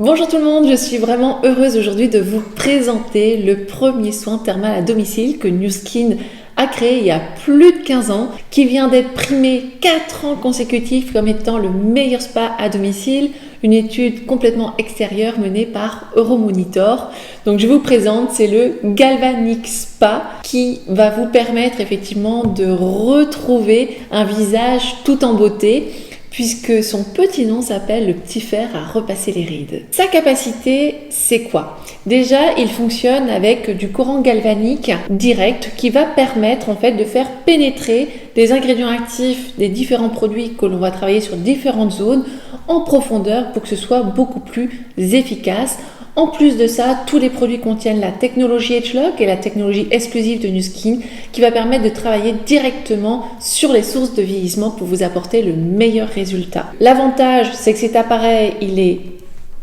Bonjour tout le monde, je suis vraiment heureuse aujourd'hui de vous présenter le premier soin thermal à domicile que Nu Skin a créé il y a plus de 15 ans, qui vient d'être primé 4 ans consécutifs comme étant le meilleur spa à domicile, une étude complètement extérieure menée par Euromonitor. Donc je vous présente, c'est le Galvanic Spa qui va vous permettre effectivement de retrouver un visage tout en beauté, puisque son petit nom s'appelle le petit fer à repasser les rides. Sa capacité, c'est quoi? Déjà, il fonctionne avec du courant galvanique direct qui va permettre en fait de faire pénétrer des ingrédients actifs des différents produits que l'on va travailler sur différentes zones en profondeur pour que ce soit beaucoup plus efficace. En plus de ça, tous les produits contiennent la technologie Edgelock et la technologie exclusive de Nu Skin qui va permettre de travailler directement sur les sources de vieillissement pour vous apporter le meilleur résultat. L'avantage, c'est que cet appareil, il est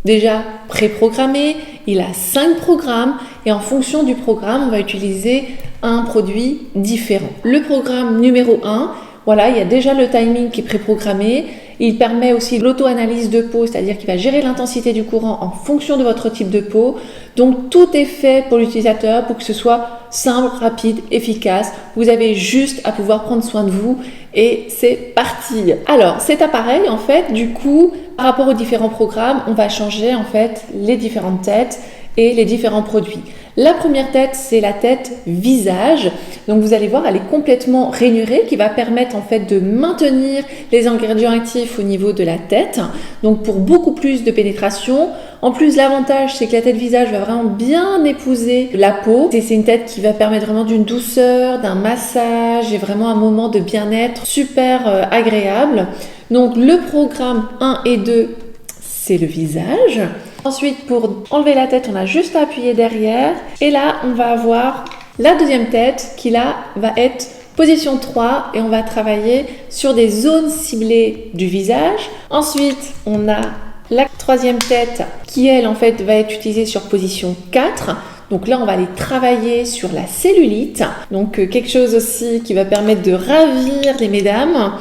déjà préprogrammé, il a 5 programmes et en fonction du programme, on va utiliser un produit différent. Le programme numéro 1, voilà, il y a déjà le timing qui est préprogrammé. Il permet aussi l'auto-analyse de peau, c'est-à-dire qu'il va gérer l'intensité du courant en fonction de votre type de peau. Donc tout est fait pour l'utilisateur pour que ce soit simple, rapide, efficace. Vous avez juste à pouvoir prendre soin de vous et c'est parti. Alors cet appareil, en fait, du coup, par rapport aux différents programmes, on va changer en fait les différentes têtes et les différents produits. La première tête, c'est la tête visage. Donc vous allez voir, elle est complètement rainurée qui va permettre en fait de maintenir les ingrédients actifs au niveau de la tête. Donc pour beaucoup plus de pénétration. En plus, l'avantage, c'est que la tête visage va vraiment bien épouser la peau. C'est une tête qui va permettre vraiment d'une douceur, d'un massage et vraiment un moment de bien-être super agréable. Donc le programme 1 et 2, c'est le visage. Ensuite, pour enlever la tête, on a juste à appuyer derrière. Et là, on va avoir la deuxième tête qui là va être position 3 et on va travailler sur des zones ciblées du visage. Ensuite, on a la troisième tête qui, elle, en fait, va être utilisée sur position 4. Donc là, on va aller travailler sur la cellulite. Donc quelque chose aussi qui va permettre de ravir les mesdames.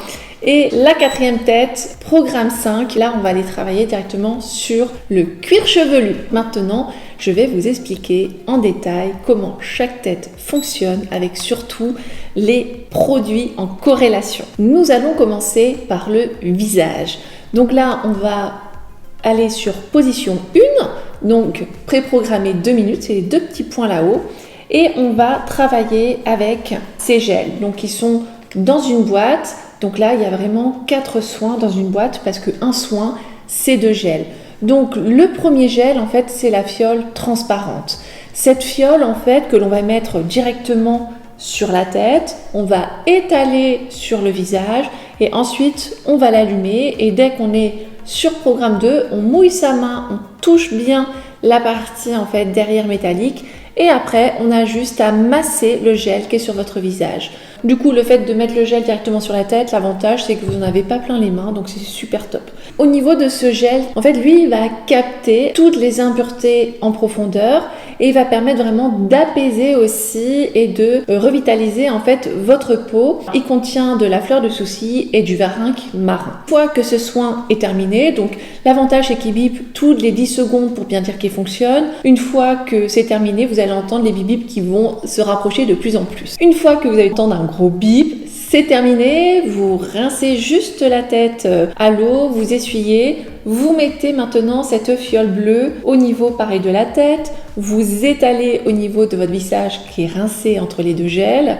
Et la quatrième tête, programme 5, là on va aller travailler directement sur le cuir chevelu. Maintenant, je vais vous expliquer en détail comment chaque tête fonctionne avec surtout les produits en corrélation. Nous allons commencer par le visage. Donc là, on va aller sur position 1, donc préprogrammer 2 minutes, c'est les 2 petits points là-haut. Et on va travailler avec ces gels, donc ils sont dans une boîte. Donc là, il y a vraiment 4 soins dans une boîte parce qu'un soin, c'est 2 gels. Donc le premier gel, en fait, c'est la fiole transparente. Cette fiole, en fait, que l'on va mettre directement sur la tête, on va étaler sur le visage et ensuite, on va l'allumer. Et dès qu'on est sur programme 2, on mouille sa main, on touche bien la partie, en fait, derrière métallique. Et après, on a juste à masser le gel qui est sur votre visage. Du coup, le fait de mettre le gel directement sur la tête, l'avantage, c'est que vous n'en avez pas plein les mains, donc c'est super top. Au niveau de ce gel, en fait, lui, il va capter toutes les impuretés en profondeur et il va permettre vraiment d'apaiser aussi et de revitaliser en fait votre peau. Il contient de la fleur de souci et du verinque marin. Une fois que ce soin est terminé, donc l'avantage, c'est qu'il bip toutes les 10 secondes pour bien dire qu'il fonctionne. Une fois que c'est terminé, vous allez entendre les bip qui vont se rapprocher de plus en plus. Une fois que vous allez entendre un gros bip, c'est terminé, vous rincez juste la tête à l'eau, vous essuyez, vous mettez maintenant cette fiole bleue au niveau pareil de la tête, vous étalez au niveau de votre visage qui est rincé entre les 2 gels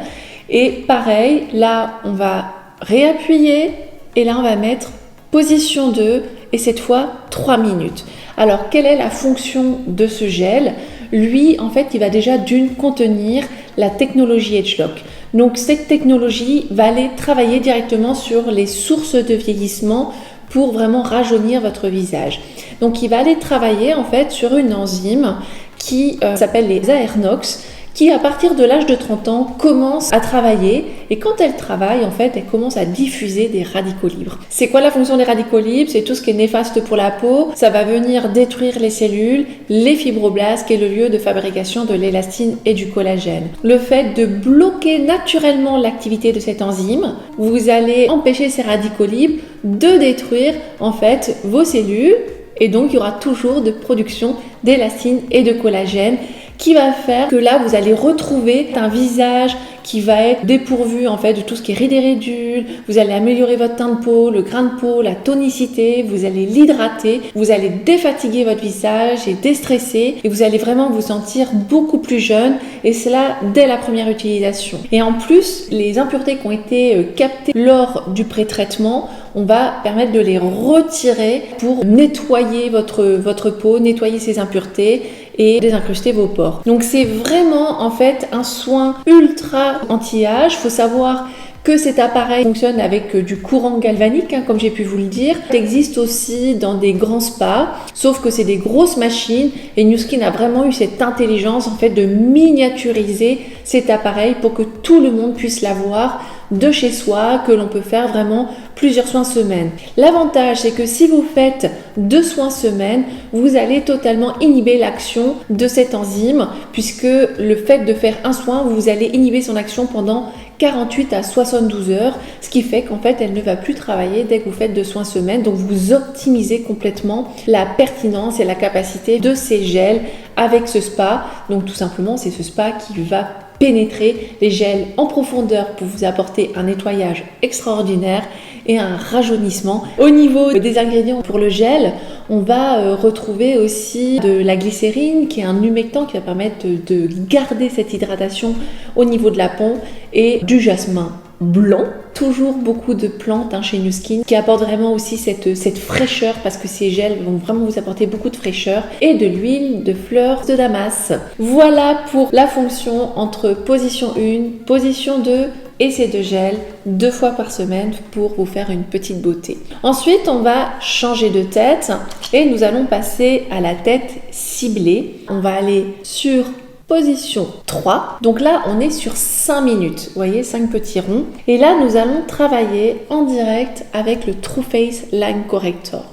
et pareil, là on va réappuyer et là on va mettre position 2 et cette fois 3 minutes. Alors quelle est la fonction de ce gel ? Lui, en fait, il va déjà d'une contenir la technologie Edgelock. Donc cette technologie va aller travailler directement sur les sources de vieillissement pour vraiment rajeunir votre visage. Donc il va aller travailler en fait sur une enzyme qui s'appelle les ARNOX, qui à partir de l'âge de 30 ans commence à travailler et quand elle travaille en fait elle commence à diffuser des radicaux libres. C'est quoi la fonction des radicaux libres ? C'est tout ce qui est néfaste pour la peau, ça va venir détruire les cellules, les fibroblastes qui est le lieu de fabrication de l'élastine et du collagène. Le fait de bloquer naturellement l'activité de cette enzyme, vous allez empêcher ces radicaux libres de détruire en fait vos cellules Et donc, il y aura toujours de production d'élastine et de collagène qui va faire que là, vous allez retrouver un visage qui va être dépourvu en fait de tout ce qui est rides et ridules. Vous allez améliorer votre teint de peau, le grain de peau, la tonicité. Vous allez l'hydrater. Vous allez défatiguer votre visage et déstresser. Et vous allez vraiment vous sentir beaucoup plus jeune. Et cela dès la première utilisation. Et en plus, les impuretés qui ont été captées lors du pré-traitement, on va permettre de les retirer pour nettoyer votre peau, nettoyer ces impuretés et désincruster vos pores. Donc c'est vraiment en fait un soin ultra anti-âge. Il faut savoir que cet appareil fonctionne avec du courant galvanique, comme j'ai pu vous le dire. Il existe aussi dans des grands spas, sauf que c'est des grosses machines et Nu Skin a vraiment eu cette intelligence en fait de miniaturiser cet appareil pour que tout le monde puisse l'avoir de chez soi, que l'on peut faire vraiment plusieurs soins semaine. L'avantage, c'est que si vous faites 2 soins semaine, vous allez totalement inhiber l'action de cette enzyme, puisque le fait de faire un soin, vous allez inhiber son action pendant 48 à 72 heures, ce qui fait qu'en fait, elle ne va plus travailler dès que vous faites 2 soins semaine. Donc, vous optimisez complètement la pertinence et la capacité de ces gels avec ce spa. Donc, tout simplement, c'est ce spa qui va pénétrer les gels en profondeur pour vous apporter un nettoyage extraordinaire et un rajeunissement. Au niveau des ingrédients pour le gel, on va retrouver aussi de la glycérine qui est un humectant qui va permettre de garder cette hydratation au niveau de la peau et du jasmin blanc. Toujours beaucoup de plantes chez Nu Skin qui apportent vraiment aussi cette fraîcheur parce que ces gels vont vraiment vous apporter beaucoup de fraîcheur et de l'huile de fleurs de damas. Voilà pour la fonction entre position 1, position 2 et ces 2 gels 2 fois par semaine pour vous faire une petite beauté. Ensuite, on va changer de tête et nous allons passer à la tête ciblée. On va aller sur position 3. Donc là, on est sur 5 minutes. Vous voyez, 5 petits ronds. Et là, nous allons travailler en direct avec le True Face Line Corrector.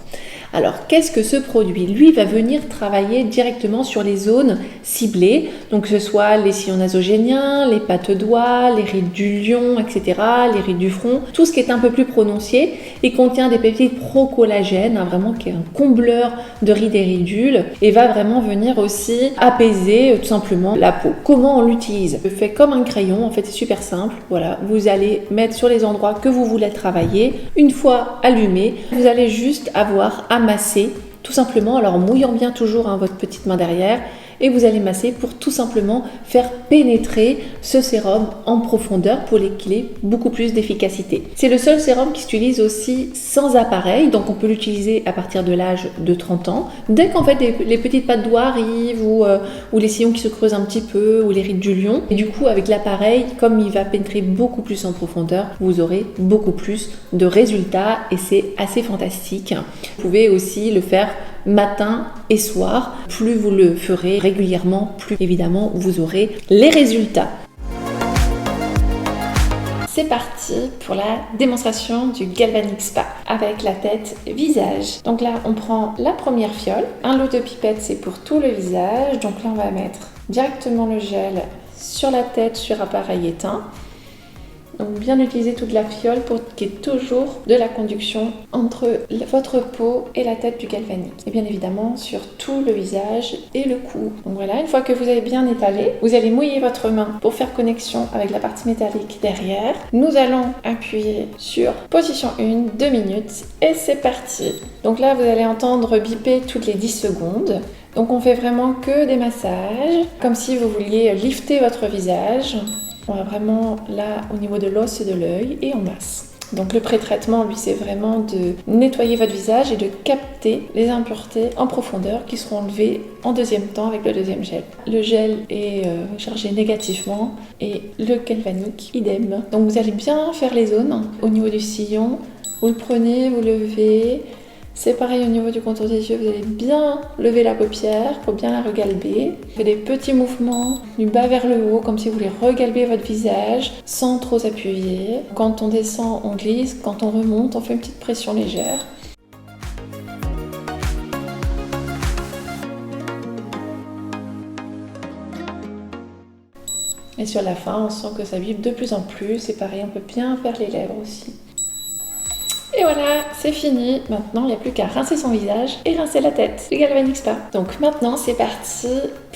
Alors, qu'est-ce que ce produit? Lui va venir travailler directement sur les zones ciblées, donc que ce soit les sillons nasogéniens, les pattes doigts, les rides du lion, etc., les rides du front, tout ce qui est un peu plus prononcé. Il contient des peptides pro-collagène, vraiment qui est un combleur de rides et ridules, et va vraiment venir aussi apaiser tout simplement la peau. Comment on l'utilise? Je fais comme un crayon, en fait c'est super simple. Voilà, vous allez mettre sur les endroits que vous voulez travailler. Une fois allumé, vous allez juste avoir à masser tout simplement, alors en mouillant bien toujours votre petite main derrière, et vous allez masser pour tout simplement faire pénétrer ce sérum en profondeur pour qu'il ait beaucoup plus d'efficacité. C'est le seul sérum qui s'utilise aussi sans appareil, donc on peut l'utiliser à partir de l'âge de 30 ans. Dès qu'en fait les petites pattes doigts arrivent ou les sillons qui se creusent un petit peu ou les rides du lion, et du coup avec l'appareil, comme il va pénétrer beaucoup plus en profondeur, vous aurez beaucoup plus de résultats et c'est assez fantastique. Vous pouvez aussi le faire matin et soir. Plus vous le ferez régulièrement, plus évidemment vous aurez les résultats. C'est parti pour la démonstration du Galvanic Spa avec la tête visage. Donc là, on prend la première fiole. Un lot de pipettes, c'est pour tout le visage. Donc là, on va mettre directement le gel sur la tête, sur appareil éteint. Donc bien utiliser toute la fiole pour qu'il y ait toujours de la conduction entre votre peau et la tête du galvanique. Et bien évidemment sur tout le visage et le cou. Donc voilà, une fois que vous avez bien étalé, vous allez mouiller votre main pour faire connexion avec la partie métallique derrière. Nous allons appuyer sur position 1, 2 minutes et c'est parti. Donc là vous allez entendre biper toutes les 10 secondes. Donc on fait vraiment que des massages, comme si vous vouliez lifter votre visage. On va vraiment là au niveau de l'os et de l'œil et on masse. Donc le pré-traitement, lui, c'est vraiment de nettoyer votre visage et de capter les impuretés en profondeur qui seront enlevées en deuxième temps avec le deuxième gel. Le gel est chargé négativement et le galvanique, idem. Donc vous allez bien faire les zones au niveau du sillon. Vous le prenez, vous levez. C'est pareil au niveau du contour des yeux, vous allez bien lever la paupière pour bien la regalber. Vous faites des petits mouvements du bas vers le haut, comme si vous voulez regalber votre visage sans trop appuyer. Quand on descend, on glisse. Quand on remonte, on fait une petite pression légère. Et sur la fin, on sent que ça vibre de plus en plus. C'est pareil, on peut bien faire les lèvres aussi. Et voilà, c'est fini. Maintenant, il n'y a plus qu'à rincer son visage et rincer la tête du Galvanic Spa. Donc maintenant, c'est parti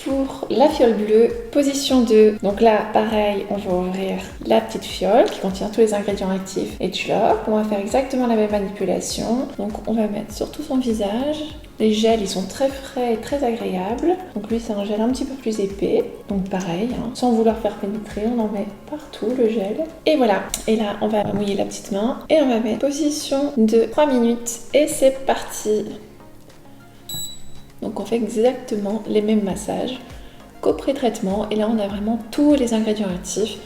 pour la fiole bleue, position 2. Donc là, pareil, on va ouvrir la petite fiole qui contient tous les ingrédients actifs et Edgelok. On va faire exactement la même manipulation. Donc on va mettre sur tout son visage. Les gels, ils sont très frais et très agréables. Donc lui, c'est un gel un petit peu plus épais. Donc pareil, sans vouloir faire pénétrer, on en met partout le gel. Et voilà. Et là, on va mouiller la petite main. Et on va mettre position de 3 minutes. Et c'est parti. Donc on fait exactement les mêmes massages qu'au pré-traitement. Et là, on a vraiment tous les ingrédients actifs,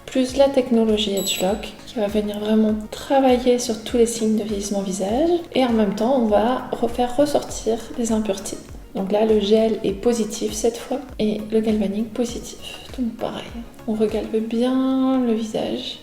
plus la technologie Edgelok qui va venir vraiment travailler sur tous les signes de vieillissement visage. Et en même temps, on va faire ressortir les impuretés. Donc là, le gel est positif cette fois et le galvanique positif. Donc pareil, on regalbe bien le visage.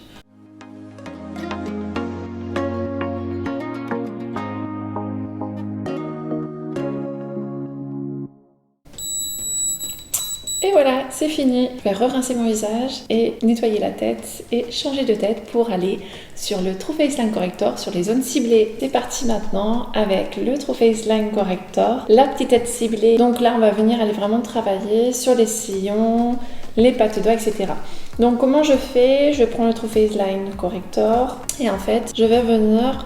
Et voilà, c'est fini. Je vais re-rincer mon visage et nettoyer la tête et changer de tête pour aller sur le True Face Line Corrector, sur les zones ciblées. C'est parti maintenant avec le True Face Line Corrector, la petite tête ciblée. Donc là, on va venir aller vraiment travailler sur les sillons, les pattes de doigts, etc. Donc comment je fais? Je prends le True Face Line Corrector et en fait, je vais venir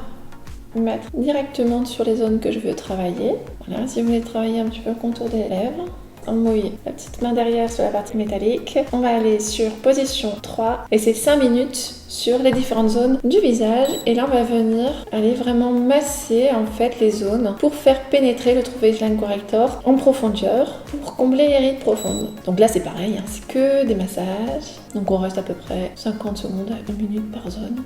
mettre directement sur les zones que je veux travailler. Voilà, si vous voulez travailler un petit peu le contour des lèvres, on mouille la petite main derrière sur la partie métallique. On va aller sur position 3 et c'est 5 minutes sur les différentes zones du visage. Et là, on va venir aller vraiment masser en fait les zones pour faire pénétrer le True Face Line Corrector en profondeur pour combler les rides profondes. Donc là, c'est pareil, c'est que des massages. Donc on reste à peu près 50 secondes à 1 minute par zone.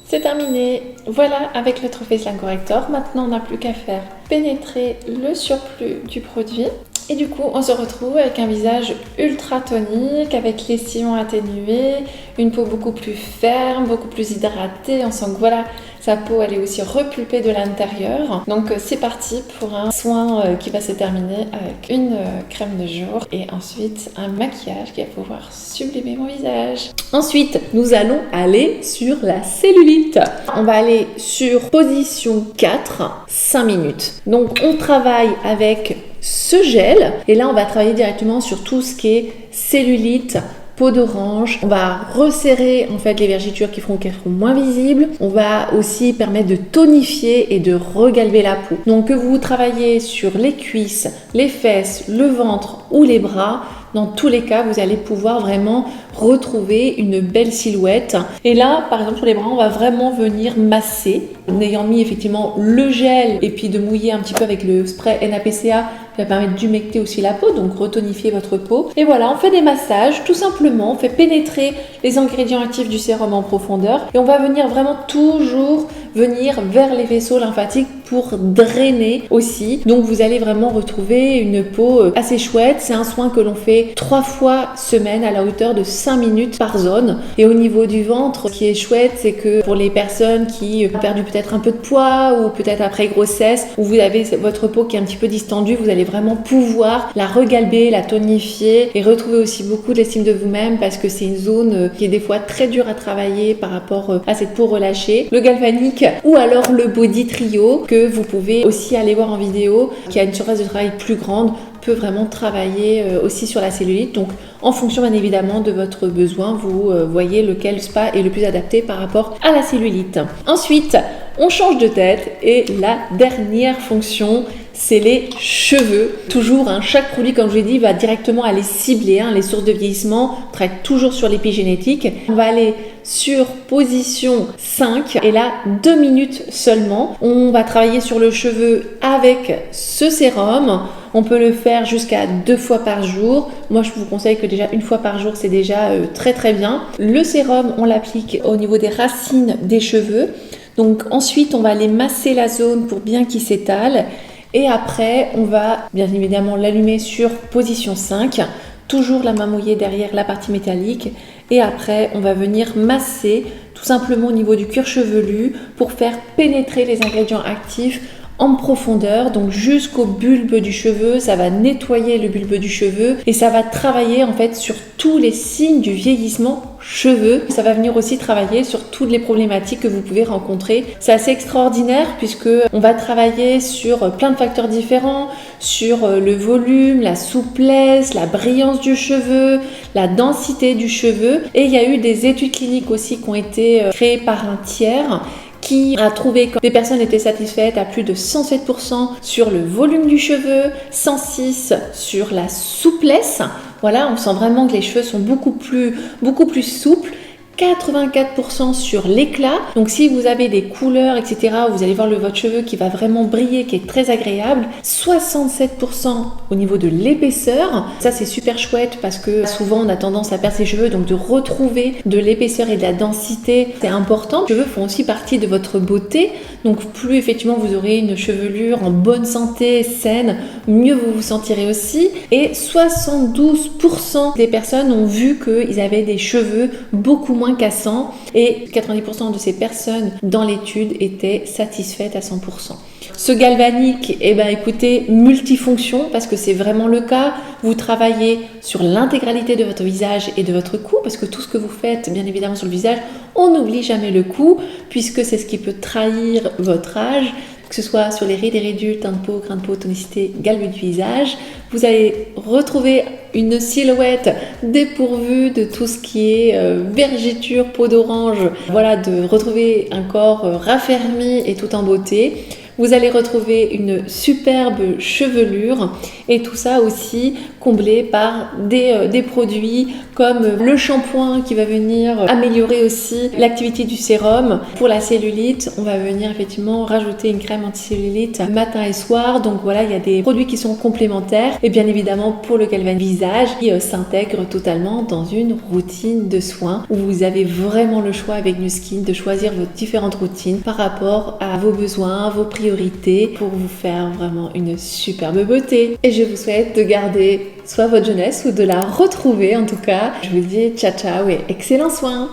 C'est terminé. Voilà avec le True Face Line Corrector. Maintenant, on n'a plus qu'à faire pénétrer le surplus du produit. Et du coup, on se retrouve avec un visage ultra tonique, avec les sillons atténués, une peau beaucoup plus ferme, beaucoup plus hydratée. On sent que voilà, sa peau elle est aussi repulpée de l'intérieur. Donc c'est parti pour un soin qui va se terminer avec une crème de jour et ensuite un maquillage qui va pouvoir sublimer mon visage. Ensuite, nous allons aller sur la cellulite. On va aller sur position 4, 5 minutes. Donc on travaille avec ce gel et là on va travailler directement sur tout ce qui est cellulite, peau d'orange. On va resserrer en fait les vergetures qui feront qu'elles seront moins visibles. On va aussi permettre de tonifier et de regalber la peau. Donc que vous travaillez sur les cuisses, les fesses, le ventre ou les bras, dans tous les cas, vous allez pouvoir vraiment retrouver une belle silhouette. Et là, par exemple, sur les bras, on va vraiment venir masser en ayant mis effectivement le gel et puis de mouiller un petit peu avec le spray NAPCA qui va permettre d'humecter aussi la peau, donc retonifier votre peau. Et voilà, on fait des massages, tout simplement, on fait pénétrer les ingrédients actifs du sérum en profondeur et on va venir vraiment toujours venir vers les vaisseaux lymphatiques pour drainer aussi. Donc vous allez vraiment retrouver une peau assez chouette. C'est un soin que l'on fait 3 fois semaine à la hauteur de 5 minutes par zone. Et au niveau du ventre, ce qui est chouette, c'est que pour les personnes qui ont perdu peut-être un peu de poids ou peut-être après grossesse, où vous avez votre peau qui est un petit peu distendue, vous allez vraiment pouvoir la regalber, la tonifier et retrouver aussi beaucoup d'estime de vous-même parce que c'est une zone qui est des fois très dure à travailler par rapport à cette peau relâchée. Le galvanique ou alors le body trio que vous pouvez aussi aller voir en vidéo, qui a une surface de travail plus grande, peut vraiment travailler aussi sur la cellulite. Donc en fonction bien évidemment de votre besoin, vous voyez lequel spa est le plus adapté par rapport à la cellulite. Ensuite, on change de tête et la dernière fonction, c'est les cheveux. Toujours, chaque produit, comme je l'ai dit, va directement aller cibler les sources de vieillissement. On travaille toujours sur l'épigénétique. On va aller sur position 5 et là 2 minutes seulement. On va travailler sur le cheveu avec ce sérum. On peut le faire jusqu'à 2 fois par jour. Moi, je vous conseille que déjà 1 fois par jour, c'est déjà très très bien. Le sérum, on l'applique au niveau des racines des cheveux. Donc ensuite, on va aller masser la zone pour bien qu'il s'étale. Et après, on va bien évidemment l'allumer sur position 5. Toujours la main mouillée derrière la partie métallique. Et après, on va venir masser tout simplement au niveau du cuir chevelu pour faire pénétrer les ingrédients actifs en profondeur, donc jusqu'au bulbe du cheveu. Ça va nettoyer le bulbe du cheveu et ça va travailler en fait sur tous les signes du vieillissement cheveux. Ça va venir aussi travailler sur toutes les problématiques que vous pouvez rencontrer. C'est assez extraordinaire puisque on va travailler sur plein de facteurs différents, sur le volume, la souplesse, la brillance du cheveu, la densité du cheveu. Et il y a eu des études cliniques aussi qui ont été créées par un tiers qui a trouvé que les personnes étaient satisfaites à plus de 107% sur le volume du cheveu, 106% sur la souplesse. Voilà, on sent vraiment que les cheveux sont beaucoup plus souples. 84% sur l'éclat. Donc si vous avez des couleurs, etc., vous allez voir votre cheveu qui va vraiment briller, qui est très agréable. 67% au niveau de l'épaisseur. Ça, c'est super chouette parce que souvent, on a tendance à perdre ses cheveux. Donc de retrouver de l'épaisseur et de la densité, c'est important. Les cheveux font aussi partie de votre beauté. Donc plus effectivement, vous aurez une chevelure en bonne santé, saine, mieux vous vous sentirez aussi. Et 72% des personnes ont vu qu'ils avaient des cheveux beaucoup moins cassants et 90% de ces personnes dans l'étude étaient satisfaites à 100%. Ce galvanique, écoutez, multifonction parce que c'est vraiment le cas. Vous travaillez sur l'intégralité de votre visage et de votre cou parce que tout ce que vous faites, bien évidemment sur le visage, on n'oublie jamais le cou puisque c'est ce qui peut trahir votre âge, que ce soit sur les rides et ridules, teint de peau, grain de peau, tonicité, galbe du visage. Vous allez retrouver une silhouette dépourvue de tout ce qui est vergeture, peau d'orange. Voilà, de retrouver un corps raffermi et tout en beauté. Vous allez retrouver une superbe chevelure et tout ça aussi comblé par des produits comme le shampoing qui va venir améliorer aussi l'activité du sérum. Pour la cellulite, on va venir effectivement rajouter une crème anti-cellulite matin et soir. Donc voilà, il y a des produits qui sont complémentaires et bien évidemment pour le galvan visage qui s'intègre totalement dans une routine de soins où vous avez vraiment le choix avec Nu Skin de choisir vos différentes routines par rapport à vos besoins, vos priorités pour vous faire vraiment une superbe beauté. Et je vous souhaite de garder soit votre jeunesse ou de la retrouver en tout cas. Je vous dis ciao ciao et excellents soins.